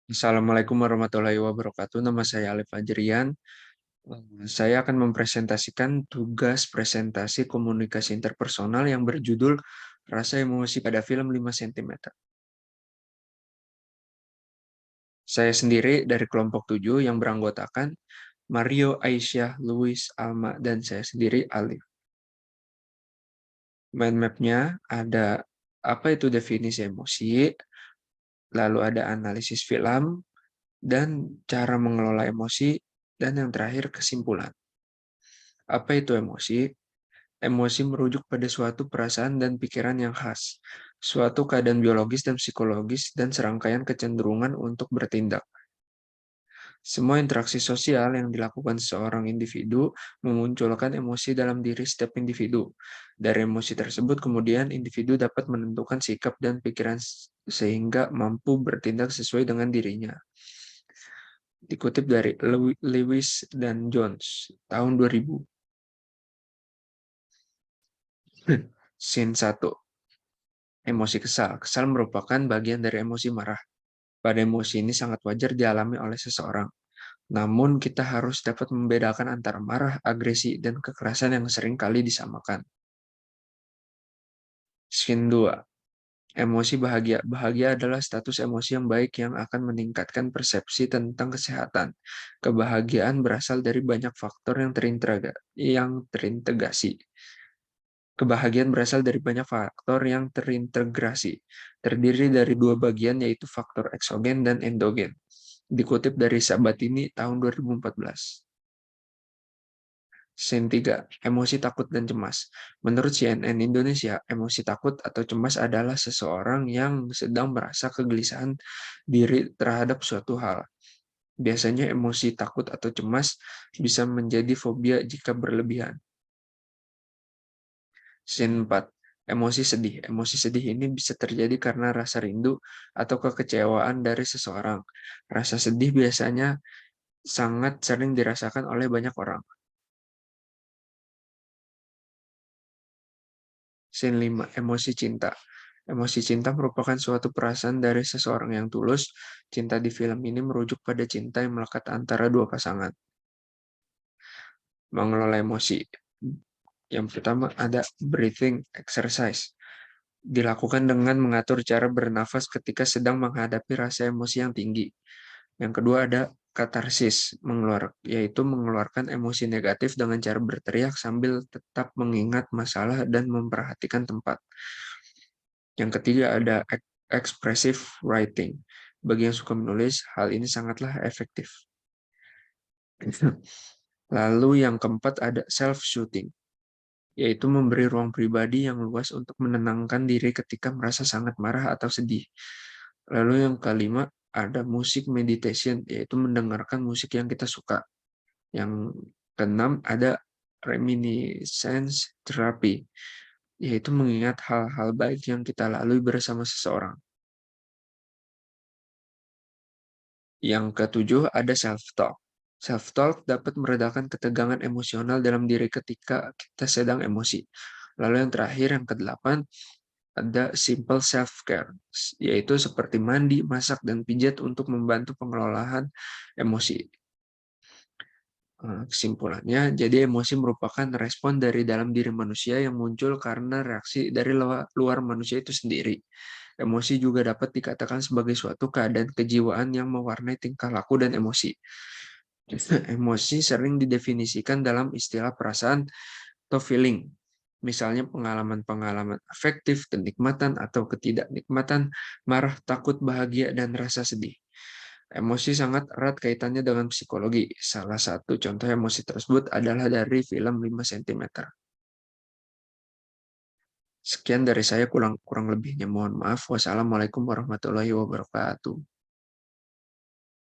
Assalamualaikum warahmatullahi wabarakatuh. Nama saya Alif Fajrian. Saya akan mempresentasikan tugas presentasi komunikasi interpersonal yang berjudul Rasa Emosi pada Film 5 cm. Saya sendiri dari kelompok 7 yang beranggotakan Mario, Aisyah, Luis, Alma, dan saya sendiri Alif. Mind map-nya ada apa itu definisi emosi, lalu ada analisis film, dan cara mengelola emosi, dan yang terakhir kesimpulan. Apa itu emosi? Emosi merujuk pada suatu perasaan dan pikiran yang khas, suatu keadaan biologis dan psikologis, dan serangkaian kecenderungan untuk bertindak. Semua interaksi sosial yang dilakukan seorang individu memunculkan emosi dalam diri setiap individu. Dari emosi tersebut, kemudian individu dapat menentukan sikap dan pikiran sehingga mampu bertindak sesuai dengan dirinya. Dikutip dari Lewis dan Jones, tahun 2000. Scene 1. Emosi kesal. Kesal merupakan bagian dari emosi marah. Pada emosi ini sangat wajar dialami oleh seseorang. Namun kita harus dapat membedakan antara marah, agresi, dan kekerasan yang sering kali disamakan. Scene 2. Emosi bahagia. Bahagia adalah status emosi yang baik yang akan meningkatkan persepsi tentang kesehatan. Kebahagiaan berasal dari banyak faktor yang terintegrasi. Kebahagiaan berasal dari banyak faktor yang terintegrasi, terdiri dari dua bagian yaitu faktor eksogen dan endogen. Dikutip dari Sabatini tahun 2014. Scene 3. Emosi takut dan cemas. Menurut CNN Indonesia, emosi takut atau cemas adalah seseorang yang sedang merasa kegelisahan diri terhadap suatu hal. Biasanya emosi takut atau cemas bisa menjadi fobia jika berlebihan. Scene 4. Emosi sedih. Emosi sedih ini bisa terjadi karena rasa rindu atau kekecewaan dari seseorang. Rasa sedih biasanya sangat sering dirasakan oleh banyak orang. Scene 5. Emosi cinta. Emosi cinta merupakan suatu perasaan dari seseorang yang tulus. Cinta di film ini merujuk pada cinta yang melekat antara dua pasangan. Mengelola emosi. Yang pertama ada breathing exercise. Dilakukan dengan mengatur cara bernafas ketika sedang menghadapi rasa emosi yang tinggi. Yang kedua ada katarsis, yaitu mengeluarkan emosi negatif dengan cara berteriak sambil tetap mengingat masalah dan memperhatikan tempat. Yang ketiga ada expressive writing. Bagi yang suka menulis, hal ini sangatlah efektif. Lalu yang keempat ada self-soothing, yaitu memberi ruang pribadi yang luas untuk menenangkan diri ketika merasa sangat marah atau sedih. Lalu yang kelima ada musik meditation, yaitu mendengarkan musik yang kita suka. Yang keenam ada reminiscence therapy, yaitu mengingat hal-hal baik yang kita lalui bersama seseorang. Yang ketujuh ada self-talk. Self-talk dapat meredakan ketegangan emosional dalam diri ketika kita sedang emosi. Lalu yang terakhir, yang kedelapan, ada simple self-care, yaitu seperti mandi, masak, dan pijat untuk membantu pengelolaan emosi. Kesimpulannya, jadi emosi merupakan respon dari dalam diri manusia yang muncul karena reaksi dari luar manusia itu sendiri. Emosi juga dapat dikatakan sebagai suatu keadaan kejiwaan yang mewarnai tingkah laku dan emosi. Emosi sering didefinisikan dalam istilah perasaan atau feeling. Misalnya pengalaman-pengalaman afektif, kenikmatan atau ketidaknikmatan, marah, takut, bahagia, dan rasa sedih. Emosi sangat erat kaitannya dengan psikologi. Salah satu contoh emosi tersebut adalah dari film 5 cm. Sekian dari saya, kurang lebihnya mohon maaf. Wassalamualaikum warahmatullahi wabarakatuh.